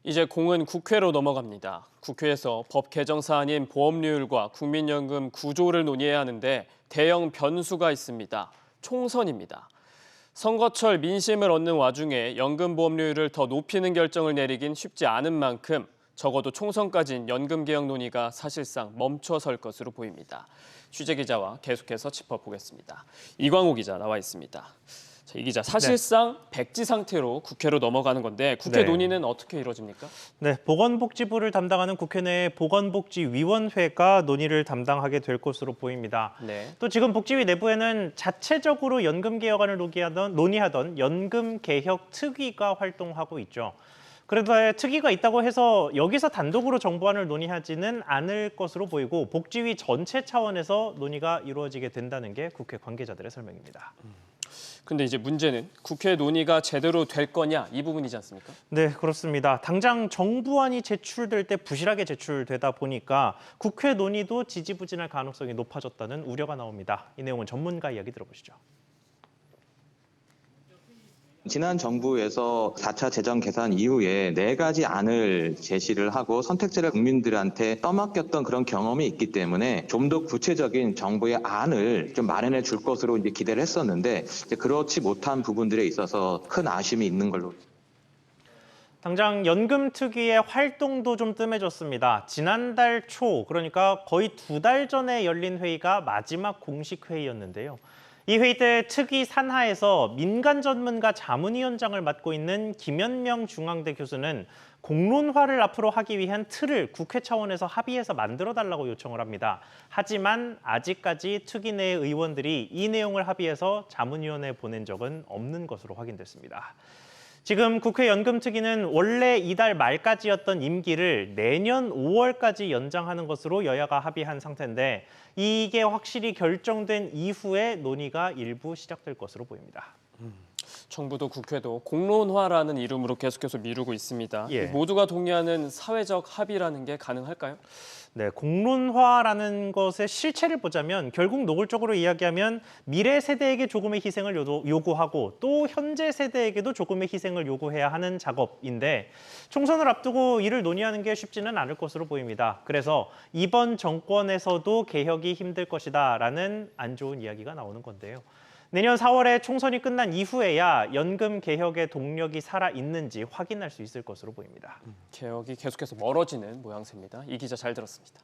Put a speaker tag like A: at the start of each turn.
A: 이제 공은 국회로 넘어갑니다. 국회에서 법 개정 사안인 보험료율과 국민연금 구조를 논의해야 하는데 대형 변수가 있습니다. 총선입니다. 선거철 민심을 얻는 와중에 연금보험료율을 더 높이는 결정을 내리긴 쉽지 않은 만큼 적어도 총선까지는 연금개혁 논의가 사실상 멈춰설 것으로 보입니다. 취재기자와 계속해서 짚어보겠습니다. 이광호 기자 나와 있습니다. 자, 이 기자, 사실상 백지 상태로 국회로 넘어가는 건데 국회 논의는 어떻게 이루어집니까?
B: 네, 보건복지부를 담당하는 국회 내 보건복지위원회가 논의를 담당하게 될 것으로 보입니다. 또 지금 복지위 내부에는 자체적으로 연금 개혁안을 논의하던 연금개혁특위가 활동하고 있죠. 그런데 특위가 있다고 해서 여기서 단독으로 정부안을 논의하지는 않을 것으로 보이고 복지위 전체 차원에서 논의가 이루어지게 된다는 게 국회 관계자들의 설명입니다.
A: 근데 이제 문제는 국회 논의가 제대로 될 거냐 이 부분이지 않습니까?
B: 네, 그렇습니다. 당장 정부안이 제출될 때 부실하게 제출되다 보니까 국회 논의도 지지부진할 가능성이 높아졌다는 우려가 나옵니다. 이 내용은 전문가 이야기 들어보시죠.
C: 지난 정부에서 4차 재정 계산 이후에 4가지 안을 제시를 하고 선택지를 국민들한테 떠맡겼던 그런 경험이 있기 때문에 좀 더 구체적인 정부의 안을 좀 마련해 줄 것으로 이제 기대를 했었는데 이제 그렇지 못한 부분들에 있어서 큰 아쉬움이 있는 걸로.
B: 당장 연금특위의 활동도 좀 뜸해졌습니다. 지난달 초, 그러니까 거의 2달 전에 열린 회의가 마지막 공식 회의였는데요. 이 회의 때 특위 산하에서 민간 전문가 자문위원장을 맡고 있는 김현명 중앙대 교수는 공론화를 앞으로 하기 위한 틀을 국회 차원에서 합의해서 만들어달라고 요청을 합니다. 하지만 아직까지 특위 내 의원들이 이 내용을 합의해서 자문위원회에 보낸 적은 없는 것으로 확인됐습니다. 지금 국회 연금특위는 원래 이달 말까지였던 임기를 내년 5월까지 연장하는 것으로 여야가 합의한 상태인데 이게 확실히 결정된 이후에 논의가 일부 시작될 것으로 보입니다.
A: 정부도 국회도 공론화라는 이름으로 계속해서 미루고 있습니다. 모두가 동의하는 사회적 합의라는 게 가능할까요?
B: 네, 공론화라는 것의 실체를 보자면 결국 노골적으로 이야기하면 미래 세대에게 조금의 희생을 요구하고 또 현재 세대에게도 조금의 희생을 요구해야 하는 작업인데 총선을 앞두고 이를 논의하는 게 쉽지는 않을 것으로 보입니다. 그래서 이번 정권에서도 개혁이 힘들 것이다라는 안 좋은 이야기가 나오는 건데요. 내년 4월에 총선이 끝난 이후에야 연금 개혁의 동력이 살아있는지 확인할 수 있을 것으로 보입니다.
A: 개혁이 계속해서 멀어지는 모양새입니다. 이 기자 잘 들었습니다.